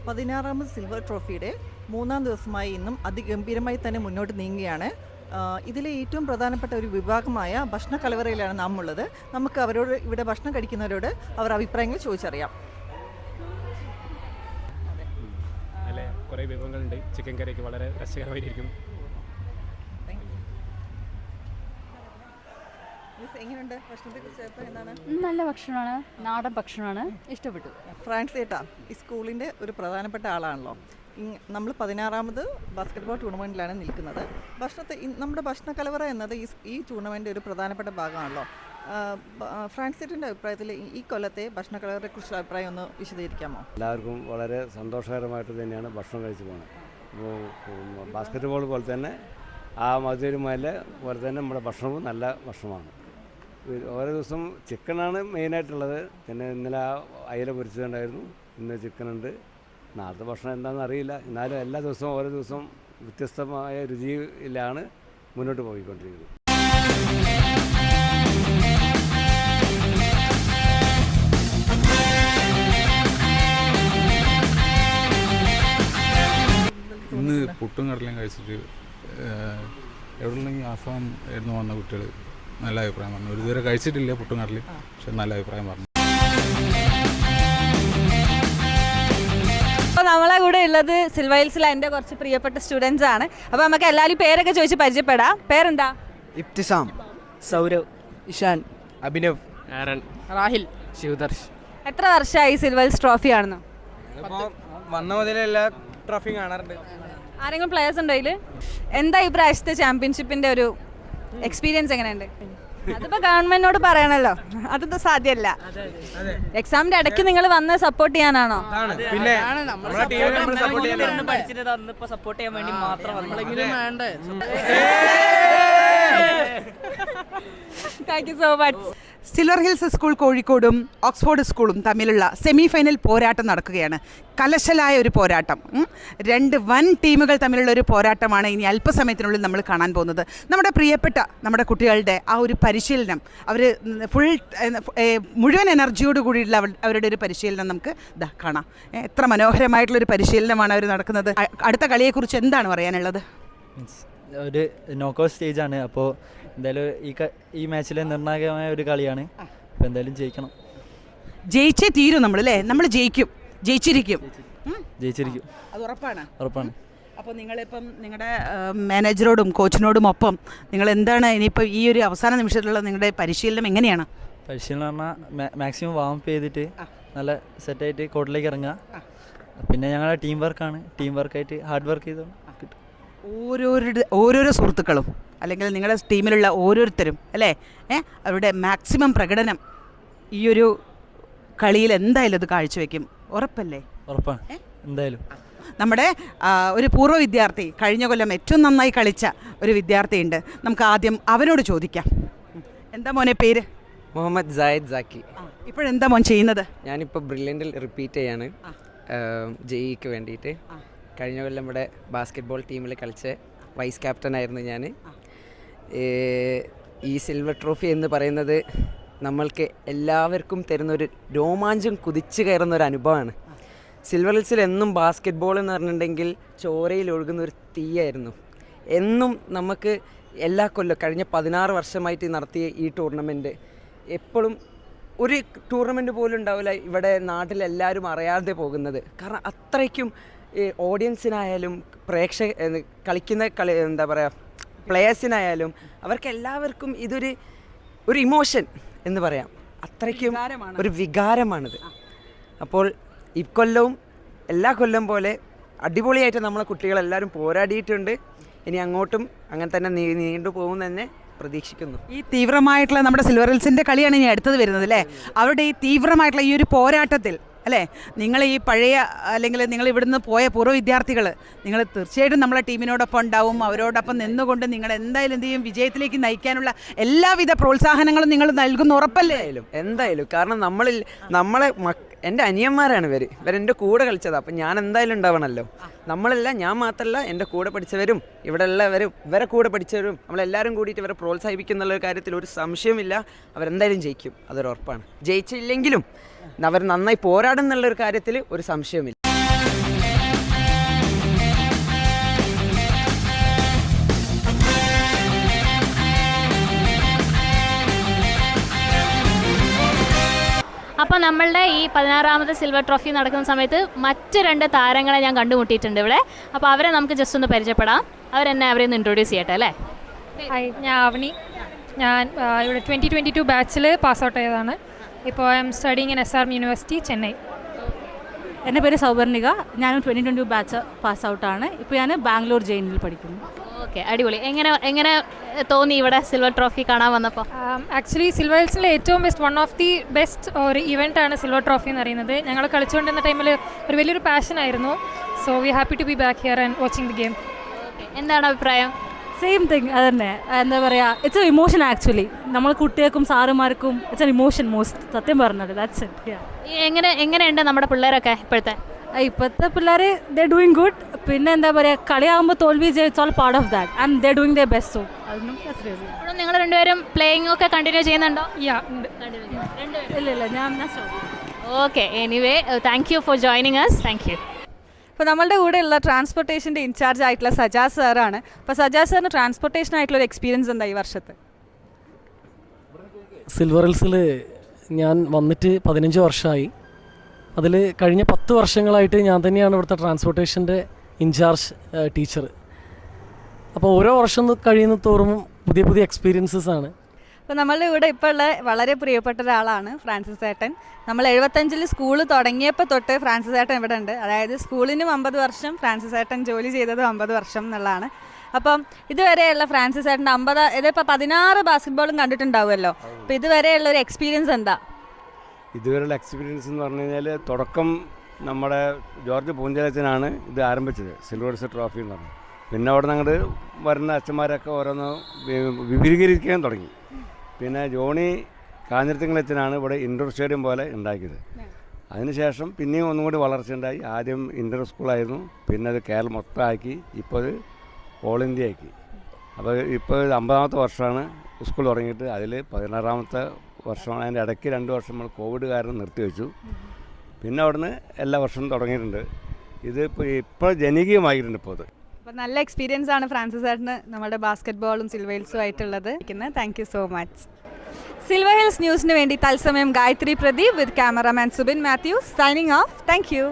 16ാമത് silver ട്രോഫിയുടെ 3ാം ദിവസമായി ഇന്നും അതിഗംഭീരമായി തന്നെ മുന്നോട്ട് നീങ്ങുകയാണ്. ഇതിലെ ഏറ്റവും പ്രധാനപ്പെട്ട ഒരു വിഭാഗമായ ഭക്ഷണ കലവറയിലാണ് നാം ഉള്ളത്. നമുക്ക് അവരോട്, ഇവിടെ ഭക്ഷണം കഴിക്കുന്നവരോട് അവർ അഭിപ്രായങ്ങൾ ചോദിച്ചറിയാം. നല്ല കുറേ വിഭവങ്ങളുണ്ട്. ചിക്കൻ കറിയൊക്കെ വളരെ രസകരമായിരിക്കും. എങ്ങനെയുണ്ട് ഭക്ഷണത്തെക്കുറിച്ച് എന്താണ്? നല്ല ഭക്ഷണമാണ്, നാടൻ ഭക്ഷണമാണ്, ഇഷ്ടപ്പെട്ടു. ഫ്രാൻസ് ചേട്ടാ, ഈ സ്കൂളിൻ്റെ ഒരു പ്രധാനപ്പെട്ട ആളാണല്ലോ. നമ്മൾ 16ാമത് ബാസ്കറ്റ്ബോൾ ടൂർണമെൻറ്റിലാണ് നിൽക്കുന്നത്. നമ്മുടെ ഭക്ഷണ കലവറ എന്നത് ഈ ടൂർണമെൻ്റ് ഒരു പ്രധാനപ്പെട്ട ഭാഗമാണല്ലോ. ഫ്രാൻസ് ചേട്ടൻ്റെ അഭിപ്രായത്തിൽ ഈ കൊല്ലത്തെ ഭക്ഷണ കലവറയെക്കുറിച്ചുള്ള അഭിപ്രായം ഒന്ന് വിശദീകരിക്കാമോ? എല്ലാവർക്കും വളരെ സന്തോഷകരമായിട്ട് തന്നെയാണ് ഭക്ഷണം കഴിച്ചു പോകുന്നത്. ബാസ്കറ്റ്ബോൾ പോലെ തന്നെ ആ മധുരമല്ല പോലെ തന്നെ നമ്മുടെ ഭക്ഷണവും നല്ല ഭക്ഷണമാണ്. ഓരോ ദിവസം ചിക്കനാണ് മെയിനായിട്ടുള്ളത്. പിന്നെ ഇന്നലെ അയില പൊരിച്ചതുണ്ടായിരുന്നു, ഇന്ന് ചിക്കനുണ്ട്. നാളത്തെ ഭക്ഷണം എന്താണെന്ന് അറിയില്ല. എന്നാലും എല്ലാ ദിവസവും ഓരോ ദിവസവും വ്യത്യസ്തമായ രുചിയിലാണ് മുന്നോട്ട് പോയിക്കൊണ്ടിരിക്കുന്നത്. ഇന്ന് പുട്ടും കടലയും കഴിച്ചിട്ട് എവിടെ നിന്നെങ്കിൽ ആസാം എന്ന് വന്ന കുട്ടികൾ നല്ല അഭിപ്രായം പറഞ്ഞു. ഒരു ഇതുവരെ കഴിച്ചിട്ടില്ല പുട്ടും കടലയും, പക്ഷെ നല്ല അഭിപ്രായം പറഞ്ഞു. അപ്പോൾ നമ്മളെ കൂടെ ഉള്ളത് സിൽവൈൽസിലെ എൻ്റെ കുറച്ച് പ്രിയപ്പെട്ട സ്റ്റുഡൻസ് ആണ്. അപ്പോൾ നമുക്ക് എല്ലാവരും പേരൊക്കെ ചോദിച്ച് പരിചയപ്പെടാം. പേരെന്താ? ഇബ്തിസാം, സൗരവ്, ഇഷാൻ, അഭിനവ്, ആരൻ, റാഹിൽ, ശിവദർശ്. എത്ര വർഷമായി സിൽവൈൽസ് ട്രോഫി ആണെന്ന്? വന്ന മുതലേ എല്ലാ ട്രോഫിയും കാണാറുണ്ട്. ആരെങ്കിലും പ്ലെയേഴ്സ് ഉണ്ടോ ഇതിൽ? എന്താ ഈ പ്രാവശ്യത്തെ ചാമ്പ്യൻഷിപ്പിൻ്റെ ഒരു എക്സ്പീരിയൻസ് എങ്ങനെയുണ്ട്? അതിപ്പോൾ ഗവൺമെന്റിനോട് പറയണല്ലോ, അതൊന്നും സാധ്യമല്ല. എക്സാമിന്റെ ഇടയ്ക്ക് നിങ്ങൾ വന്ന് സപ്പോർട്ട് ചെയ്യാനാണോ? പിന്നെ സപ്പോർട്ട് ചെയ്യാൻ വേണ്ടി മാത്രം thank you so much. Silver hills school കോഴിക്കോടും ഓക്സ്ഫോർഡ് സ്കൂളും തമ്മിലുള്ള സെമി ഫൈനൽ പോരാട്ടം നടക്കുകയാണ്. കലശലായ ഒരു പോരാട്ടം, രണ്ട് വൻ ടീമുകൾ തമ്മിലുള്ള ഒരു പോരാട്ടമാണ് ഇനി അല്പസമയത്തിനുള്ളിൽ നമ്മൾ കാണാൻ പോകുന്നത്. നമ്മുടെ പ്രിയപ്പെട്ട നമ്മുടെ കുട്ടികളുടെ ആ ഒരു പരിശീലനം, അവർ മുഴുവൻ എനർജിയോട് കൂടിയുള്ള അവരുടെ ഒരു പരിശീലനം നമുക്ക് കാണാം. എത്ര മനോഹരമായിട്ടുള്ളൊരു പരിശീലനമാണ് അവർ നടക്കുന്നത്. അടുത്ത കളിയെക്കുറിച്ച് എന്താണ് പറയാനുള്ളത്? ഒരു നോക്കൗട്ട് സ്റ്റേജാണ്. അപ്പോൾ എന്തായാലും ഈ മാച്ചിലെ നിർണായകമായ ഒരു കളിയാണ്. അപ്പോൾ എന്തായാലും ജയിക്കണം. ജയിച്ചേ തീരും നമ്മൾ, അല്ലേ? നമ്മൾ ജയിച്ചിരിക്കും. അത് ഉറപ്പാണ്. അപ്പോൾ നിങ്ങളിപ്പം നിങ്ങളുടെ മാനേജറോടും കോച്ചിനോടും ഒപ്പം നിങ്ങൾ എന്താണ് ഇനിയിപ്പോൾ ഈ ഒരു അവസാന നിമിഷത്തിലുള്ള നിങ്ങളുടെ പരിശീലനം എങ്ങനെയാണ്? പരിശീലനം പറഞ്ഞാൽ മാക്സിമം വാമപ്പ് ചെയ്തിട്ട് നല്ല സെറ്റായിട്ട് കോർട്ടിലേക്ക് ഇറങ്ങുക. പിന്നെ ഞങ്ങളുടെ ടീം വർക്കായിട്ട് ഹാർഡ് വർക്ക് ചെയ്തോണ്ട് കിട്ടും. ഓരോരോ സുഹൃത്തുക്കളും അല്ലെങ്കിൽ നിങ്ങളുടെ ടീമിലുള്ള ഓരോരുത്തരും, അല്ലേ, അവരുടെ മാക്സിമം പ്രകടനം ഈ ഒരു കളിയിൽ എന്തായാലും അത് കാഴ്ചവെക്കും. ഉറപ്പല്ലേ? ഉറപ്പാണ്, എന്തായാലും. നമ്മുടെ ഒരു പൂർവ്വ വിദ്യാർത്ഥി, കഴിഞ്ഞ കൊല്ലം ഏറ്റവും നന്നായി കളിച്ച ഒരു വിദ്യാർത്ഥിയുണ്ട്. നമുക്ക് ആദ്യം അവനോട് ചോദിക്കാം. എന്താ മോനെ പേര്? മുഹമ്മദ് സായിദ് സാക്കി. ഇപ്പോഴെന്താ മോൻ ചെയ്യുന്നത്? ഞാനിപ്പോൾ ബ്രില്യൻറ്റിൽ റിപ്പീറ്റ് ചെയ്യാണ് ജെഇക്ക് വേണ്ടിയിട്ട്. കഴിഞ്ഞ കൊല്ലം നമ്മുടെ ബാസ്കറ്റ്ബോൾ ടീമിൽ കളിച്ച വൈസ് ക്യാപ്റ്റനായിരുന്നു ഞാൻ. ഈ സിൽവർ ട്രോഫി എന്ന് പറയുന്നത് നമ്മൾക്ക് എല്ലാവർക്കും തരുന്നൊരു രോമാഞ്ചം കുതിച്ചു കയറുന്ന ഒരു അനുഭവമാണ്. സിൽവർ ഹിൽസിൽ എന്നും ബാസ്കറ്റ്ബോൾ എന്ന് പറഞ്ഞിട്ടുണ്ടെങ്കിൽ ചോരയിൽ ഒഴുകുന്ന ഒരു തീയായിരുന്നു. എന്നും നമുക്ക് എല്ലാ കൊല്ലം കഴിഞ്ഞ 16 വർഷമായിട്ട് നടത്തിയ ഈ ടൂർണമെൻറ്റ് എപ്പോഴും ഒരു ടൂർണമെൻറ്റ് പോലും ഉണ്ടാവില്ല ഇവിടെ നാട്ടിലെല്ലാവരും അറിയാതെ പോകുന്നത്. കാരണം അത്രയ്ക്കും ഓഡിയൻസിനായാലും കളിക്കുന്ന എന്താ പറയുക, പ്ലേയേഴ്സിനായാലും അവർക്ക് എല്ലാവർക്കും ഇതൊരു ഇമോഷൻ എന്ന് പറയാം. അത്രയ്ക്കും ഒരു വികാരമാണിത്. അപ്പോൾ ഇക്കൊല്ലവും എല്ലാ കൊല്ലം പോലെ അടിപൊളിയായിട്ട് നമ്മളെ കുട്ടികളെല്ലാവരും പോരാടിയിട്ടുണ്ട്. ഇനി അങ്ങോട്ടും അങ്ങനെ തന്നെ നീണ്ടു പോകുമെന്ന് പ്രതീക്ഷിക്കുന്നു. ഈ തീവ്രമായിട്ടുള്ള നമ്മുടെ സിൽവർ ഹിൽസിൻ്റെ കളിയാണ് ഇനി അടുത്തത് വരുന്നത്, അല്ലേ? അവരുടെ ഈ തീവ്രമായിട്ടുള്ള ഈ ഒരു പോരാട്ടത്തിൽ, അല്ലേ, നിങ്ങൾ ഈ പഴയ അല്ലെങ്കിൽ നിങ്ങൾ ഇവിടുന്ന് പോയ പൂർവ്വ വിദ്യാർത്ഥികൾ, നിങ്ങൾ തീർച്ചയായിട്ടും നമ്മളെ ടീമിനോടൊപ്പം ഉണ്ടാവും. അവരോടൊപ്പം നിന്നുകൊണ്ട് നിങ്ങൾ എന്തായാലും എന്ത് ചെയ്യും, വിജയത്തിലേക്ക് നയിക്കാനുള്ള എല്ലാവിധ പ്രോത്സാഹനങ്ങളും നിങ്ങൾ നൽകുന്ന ഉറപ്പല്ലേ? എന്തായാലും കാരണം നമ്മളെ എൻ്റെ അനിയന്മാരാണ് ഇവരെൻ്റെ കൂടെ കളിച്ചത്. അപ്പം ഞാൻ എന്തായാലും ഉണ്ടാവണമല്ലോ. നമ്മളല്ല, ഞാൻ മാത്രമല്ല, എൻ്റെ കൂടെ പഠിച്ചവരും ഇവിടെ ഉള്ളവരും ഇവരെ കൂടെ പഠിച്ചവരും നമ്മളെല്ലാവരും കൂടിയിട്ട് ഇവരെ പ്രോത്സാഹിപ്പിക്കുന്നുള്ള കാര്യത്തിൽ ഒരു സംശയമില്ല. അവരെന്തായാലും ജയിക്കും, അതൊരു ഉറപ്പാണ്. ജയിച്ചില്ലെങ്കിലും അവർ നന്നായി പോരാടും എന്നുള്ളൊരു കാര്യത്തിൽ ഒരു സംശയമില്ല. അപ്പോൾ നമ്മളുടെ ഈ 16ാമത് സിൽവർ ട്രോഫി നടക്കുന്ന സമയത്ത് മറ്റ് 2 താരങ്ങളെ ഞാൻ കണ്ടുമുട്ടിയിട്ടുണ്ട് ഇവിടെ. അപ്പോൾ അവരെ നമുക്ക് ജസ്റ്റ് ഒന്ന് പരിചയപ്പെടാം. അവരെ ഒന്ന് ഇൻട്രൊഡ്യൂസ് ചെയ്യട്ടെ അല്ലേ? ഹായ്, ഞാൻ ആവണി. ഞാൻ ഇവിടെ 2022 ബാച്ചിൽ പാസ് ഔട്ട് ആയതാണ്. ഇപ്പോൾ I M studying in SRM university, Chennai. എൻ്റെ പേര് സൗവർണിക. ഞാനും 2022 ബാച്ച് പാസ് ഔട്ടാണ്. ഇപ്പോൾ ഞാൻ ബാംഗ്ലൂർ ജെയിനിൽ പഠിക്കുന്നു. ഓക്കെ, അടിപൊളി. എങ്ങനെ തോന്നി ഇവിടെ സിൽവർ ട്രോഫി കാണാൻ വന്നപ്പോൾ? ആക്ച്വലി സിൽവർ ഹിൽസിലെ ഏറ്റവും വൺ ഓഫ് ദി ബെസ്റ്റ് ഒരു ഇവൻ്റാണ് സിൽവർ ട്രോഫി എന്ന് പറയുന്നത്. ഞങ്ങൾ കളിച്ചുകൊണ്ടിരുന്ന ടൈമിൽ ഒരു വലിയൊരു പാഷനായിരുന്നു. So we happy to be back here and watching the game. എന്താണ് അഭിപ്രായം? സെയിം തിങ് അതന്നെ. എന്താ പറയുക, ഇറ്റ്സ് എ ഇമോഷൻ ആക്ച്വലി. നമ്മൾ കുട്ടികൾക്കും സാറുമാർക്കും ഇറ്റ്സ് എൻ ഇമോഷൻ മോസ്റ്റ്, സത്യം പറഞ്ഞത്. That's it. എങ്ങനെയുണ്ട് നമ്മുടെ പിള്ളേരൊക്കെ ഇപ്പോഴത്തെ പിള്ളേർ ദേ ഡൂയിങ് ഗുഡ്. പിന്നെ എന്താ പറയുക, കളിയാകുമ്പോൾ തോൽവി it's all part of that and they doing the best. So അതൊന്നും ഇപ്പോഴും നിങ്ങൾ രണ്ടുപേരും പ്ലേയിങ് ഒക്കെ കണ്ടിന്യൂ ചെയ്യുന്നുണ്ടോ? ഇല്ല, ഞാൻ okay, anyway thank you for joining us. Thank you. ഇപ്പോൾ നമ്മളുടെ കൂടെയുള്ള ട്രാൻസ്പോർട്ടേഷൻ്റെ ഇൻചാർജ് ആയിട്ടുള്ള സജാസ് സാറാണ്. അപ്പോൾ സജാസ് സാറിന് ട്രാൻസ്പോർട്ടേഷൻ ആയിട്ടുള്ള ഒരു എക്സ്പീരിയൻസ് എന്താ ഈ വർഷത്തെ? സിൽവർ ഹിൽസിൽ ഞാൻ വന്നിട്ട് 15 വർഷമായി. അതിൽ കഴിഞ്ഞ 10 വർഷങ്ങളായിട്ട് ഞാൻ തന്നെയാണ് ഇവിടുത്തെ ട്രാൻസ്പോർട്ടേഷൻ്റെ ഇൻചാർജ് ടീച്ചർ. അപ്പോൾ ഓരോ വർഷം കഴിയുന്ന തോറും പുതിയ പുതിയ എക്സ്പീരിയൻസസ് ആണ്. അപ്പോൾ നമ്മളുടെ കൂടെ ഇപ്പോൾ ഉള്ള വളരെ പ്രിയപ്പെട്ട ഒരാളാണ് ഫ്രാൻസിസ് ഏട്ടൻ. നമ്മൾ 75-ൽ സ്കൂൾ തുടങ്ങിയപ്പോൾ തൊട്ട് ഫ്രാൻസിസ് ഏട്ടൻ ഇവിടെ ഉണ്ട്. അതായത് സ്കൂളിനും 50 വർഷം, ഫ്രാൻസിസ് ഏട്ടൻ ജോലി ചെയ്തത് 50 വർഷം എന്നുള്ളതാണ്. അപ്പം ഇതുവരെയുള്ള ഫ്രാൻസിസ് ഏട്ടൻ്റെ 50, ഇതിപ്പോൾ 16 ബാസ്കറ്റ്ബോളും കണ്ടിട്ടുണ്ടാവുമല്ലോ. അപ്പോൾ ഇതുവരെയുള്ള ഒരു എക്സ്പീരിയൻസ് എന്താ? ഇതുവരെയുള്ള എക്സ്പീരിയൻസ് എന്ന് പറഞ്ഞു കഴിഞ്ഞാൽ തുടക്കം നമ്മുടെ ജോർജ് പൂഞ്ചലച്ചനാണ് ഇത് ആരംഭിച്ചത്, സിൽവർ ഹിൽസ് ട്രോഫി എന്ന് പറഞ്ഞു. പിന്നെ അവിടെ നിന്ന് അങ്ങോട്ട് വരുന്ന അച്ഛന്മാരൊക്കെ ഓരോന്ന് വിപുലീകരിക്കാൻ തുടങ്ങി. പിന്നെ ജോണി കാഞ്ഞിരത്തിങ്കളച്ചനാണ് ഇവിടെ ഇൻഡോർ സ്റ്റേഡിയം പോലെ ഉണ്ടാക്കിയത്. അതിനുശേഷം പിന്നെയും ഒന്നും കൂടി വളർച്ചയുണ്ടായി. ആദ്യം ഇൻഡോർ സ്കൂളായിരുന്നു, പിന്നെ അത് കേരളം മൊത്തം ആക്കി, ഇപ്പോൾ അത് ഓൾ ഇന്ത്യ ആക്കി. അപ്പോൾ ഇപ്പോൾ 50ാമത്തെ വർഷമാണ് സ്കൂൾ തുടങ്ങിയിട്ട്. അതിൽ 16ാമത്തെ വർഷമാണ്. അതിൻ്റെ ഇടയ്ക്ക് 2 വർഷം നമ്മൾ കോവിഡ് കാരണം നിർത്തിവെച്ചു. പിന്നെ അവിടുന്ന് എല്ലാ വർഷവും തുടങ്ങിയിട്ടുണ്ട്. ഇത് ഇപ്പോൾ ജനകീയമായിട്ടുണ്ട്. ഇപ്പോൾ അത് അപ്പോൾ നല്ല എക്സ്പീരിയൻസ് ആണ് ഫ്രാൻസിസ് ഏട്ടന് നമ്മുടെ ബാസ്കറ്റ്ബോളും സിൽവർ ഹിൽസും ആയിട്ടുള്ളത്. Thank you so much. Silver hills ന്യൂസിന് വേണ്ടി തത്സമയം Gayathri Pradeep with cameraman Subin Mathew signing off. Thank U.